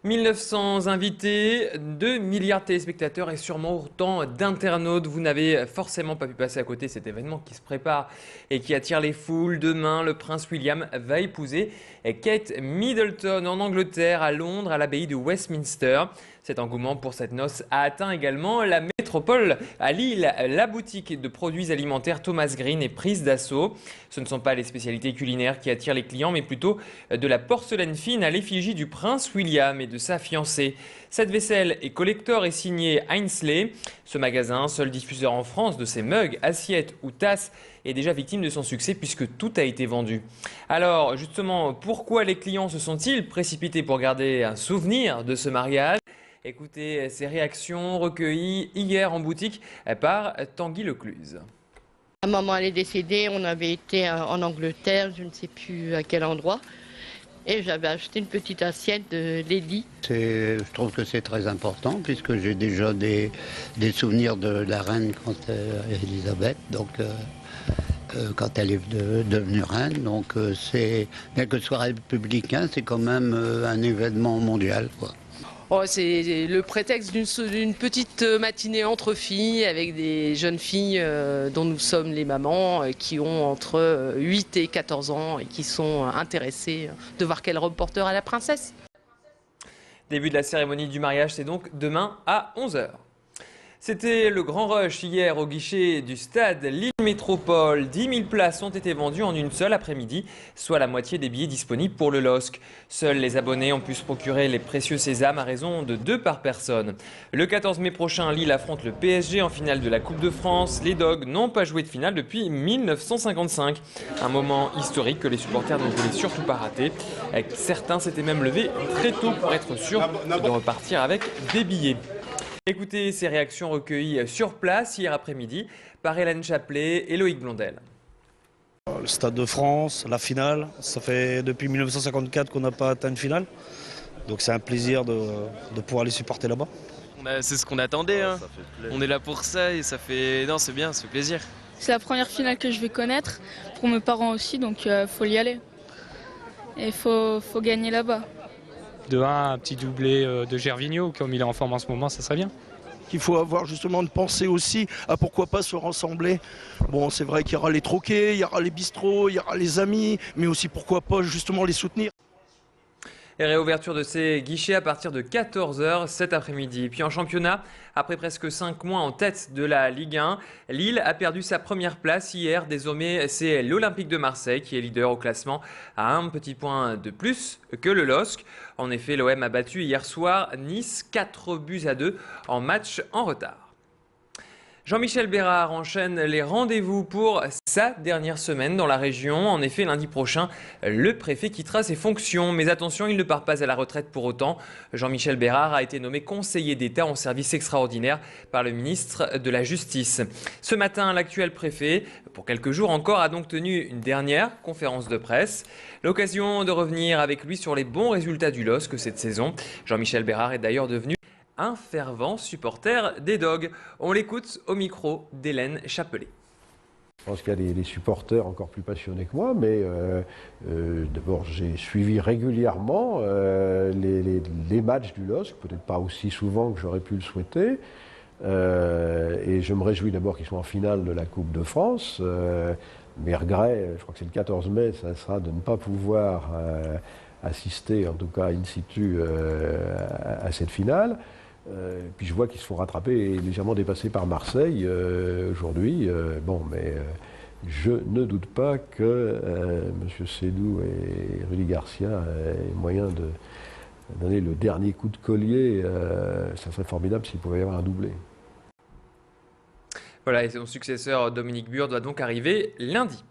1900 invités, 2 milliards de téléspectateurs et sûrement autant d'internautes. Vous n'avez forcément pas pu passer à côté cet événement qui se prépare et qui attire les foules. Demain, le prince William va épouser Kate Middleton en Angleterre, à Londres, à l'abbaye de Westminster. Cet engouement pour cette noce a atteint également la métropole. À Lille, la boutique de produits alimentaires Thomas Green est prise d'assaut. Ce ne sont pas les spécialités culinaires qui attirent les clients, mais plutôt de la porcelaine fine à l'effigie du prince William et de sa fiancée. Cette vaisselle et collector est signée Ainsley. Ce magasin, seul diffuseur en France de ces mugs, assiettes ou tasses, est déjà victime de son succès puisque tout a été vendu. Alors justement, pourquoi les clients se sont-ils précipités pour garder un souvenir de ce mariage ? Écoutez ces réactions recueillies hier en boutique par Tanguy Lecluse. Ma maman elle est décédée, on avait été en Angleterre, je ne sais plus à quel endroit, et j'avais acheté une petite assiette de Lady. Je trouve que c'est très important puisque j'ai déjà des souvenirs de la reine quand Elisabeth, donc quand elle est devenue reine. Donc bien que ce soit républicain, c'est quand même un événement mondial, quoi. Oh, c'est le prétexte d'une petite matinée entre filles avec des jeunes filles dont nous sommes les mamans qui ont entre 8 et 14 ans et qui sont intéressées de voir quel reporter à la princesse. Début de la cérémonie du mariage, c'est donc demain à 11 h. C'était le grand rush hier au guichet du stade Lille Métropole. 10 000 places ont été vendues en une seule après-midi, soit la moitié des billets disponibles pour le LOSC. Seuls les abonnés ont pu se procurer les précieux sésames à raison de 2 par personne. Le 14 mai prochain, Lille affronte le PSG en finale de la Coupe de France. Les Dogs n'ont pas joué de finale depuis 1955. Un moment historique que les supporters ne voulaient surtout pas rater. Certains s'étaient même levés très tôt pour être sûrs de repartir avec des billets. Écoutez ces réactions recueillies sur place hier après-midi par Hélène Chaplet et Loïc Blondel. Le Stade de France, la finale, ça fait depuis 1954 qu'on n'a pas atteint une finale. Donc c'est un plaisir de pouvoir les supporter là-bas. C'est ce qu'on attendait, hein. On est là pour ça et ça fait... Non, c'est bien, ça fait plaisir. C'est la première finale que je vais connaître, pour mes parents aussi, donc faut y aller. Et faut gagner là-bas. De un petit doublé de Gervinho, comme il est en forme en ce moment, ça serait bien. Il faut avoir justement une pensée aussi à pourquoi pas se rassembler. Bon, c'est vrai qu'il y aura les troquets, il y aura les bistrots, il y aura les amis, mais aussi pourquoi pas justement les soutenir. Et réouverture de ces guichets à partir de 14 h cet après-midi. Puis en championnat, après presque 5 mois en tête de la Ligue 1, Lille a perdu sa première place hier. Désormais, c'est l'Olympique de Marseille qui est leader au classement à un petit point de plus que le LOSC. En effet, l'OM a battu hier soir Nice 4-2 en match en retard. Jean-Michel Bérard enchaîne les rendez-vous pour sa dernière semaine dans la région. En effet, lundi prochain, le préfet quittera ses fonctions. Mais attention, il ne part pas à la retraite pour autant. Jean-Michel Bérard a été nommé conseiller d'État en service extraordinaire par le ministre de la Justice. Ce matin, l'actuel préfet, pour quelques jours encore, a donc tenu une dernière conférence de presse. L'occasion de revenir avec lui sur les bons résultats du LOSC cette saison. Jean-Michel Bérard est d'ailleurs devenu un fervent supporter des Dogs. On l'écoute au micro d'Hélène Chaplet. Je pense qu'il y a des supporters encore plus passionnés que moi, mais d'abord j'ai suivi régulièrement les matchs du LOSC, peut-être pas aussi souvent que j'aurais pu le souhaiter. Et je me réjouis d'abord qu'ils soient en finale de la Coupe de France. Mes regrets, je crois que c'est le 14 mai, ça sera de ne pas pouvoir assister, en tout cas in situ, à cette finale. Puis je vois qu'ils se font rattraper et légèrement dépassés par Marseille aujourd'hui. Mais je ne doute pas que M. Sédou et Rudy Garcia aient moyen de donner le dernier coup de collier. Ça serait formidable s'il pouvait y avoir un doublé. Voilà, et son successeur Dominique Bure doit donc arriver lundi.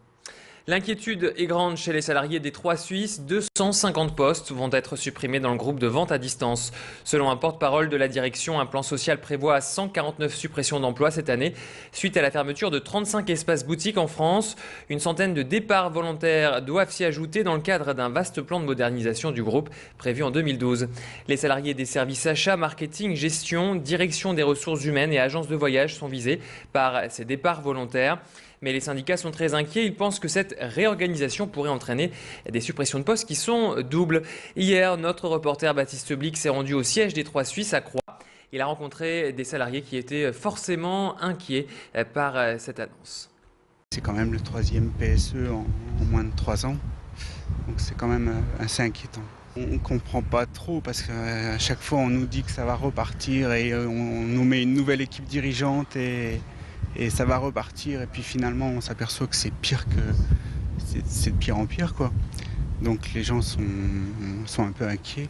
L'inquiétude est grande chez les salariés des 3 Suisses. 250 postes vont être supprimés dans le groupe de vente à distance. Selon un porte-parole de la direction, un plan social prévoit 149 suppressions d'emplois cette année, suite à la fermeture de 35 espaces boutiques en France. Une centaine de départs volontaires doivent s'y ajouter dans le cadre d'un vaste plan de modernisation du groupe prévu en 2012. Les salariés des services achats, marketing, gestion, direction des ressources humaines et agences de voyage sont visés par ces départs volontaires. Mais les syndicats sont très inquiets. Ils pensent que cette cette réorganisation pourrait entraîner des suppressions de postes qui sont doubles. Hier, notre reporter Baptiste Blick s'est rendu au siège des Trois Suisses à Croix. Il a rencontré des salariés qui étaient forcément inquiets par cette annonce. C'est quand même le 3e PSE en moins de 3 ans, donc c'est quand même assez inquiétant. On ne comprend pas trop parce qu'à chaque fois on nous dit que ça va repartir et on nous met une nouvelle équipe dirigeante et ça va repartir et puis finalement on s'aperçoit que c'est pire c'est de pire en pire quoi. Donc les gens sont un peu inquiets.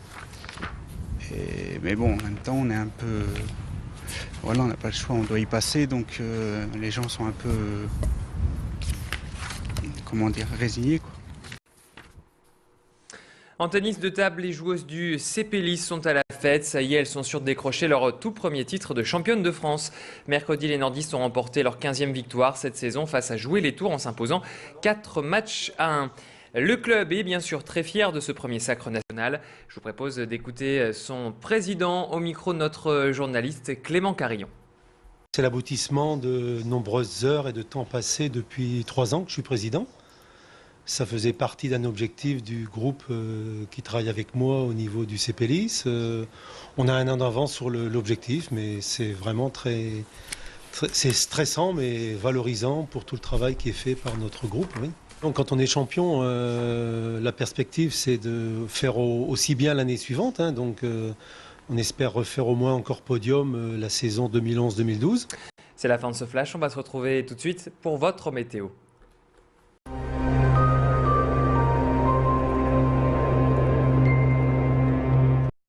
Mais bon, en même temps, on est un peu... Voilà, on n'a pas le choix, on doit y passer, donc les gens sont un peu... Comment dire, résignés, quoi. En tennis de table, les joueuses du CP sont à la fête. Ça y est, elles sont sûres de décrocher leur tout premier titre de championne de France. Mercredi, les nordistes ont remporté leur 15e victoire cette saison face à Jouer les Tours en s'imposant 4 matchs à 1. Le club est bien sûr très fier de ce premier sacre national. Je vous propose d'écouter son président au micro de notre journaliste Clément Carillon. C'est l'aboutissement de nombreuses heures et de temps passés depuis 3 ans que je suis président. Ça faisait partie d'un objectif du groupe qui travaille avec moi au niveau du CPLIS. On a un an d'avance sur l'objectif, mais c'est vraiment c'est stressant mais valorisant pour tout le travail qui est fait par notre groupe. Oui. Donc, quand on est champion, la perspective c'est de faire aussi bien l'année suivante. Donc on espère refaire au moins encore podium la saison 2011-2012. C'est la fin de ce flash, on va se retrouver tout de suite pour votre météo.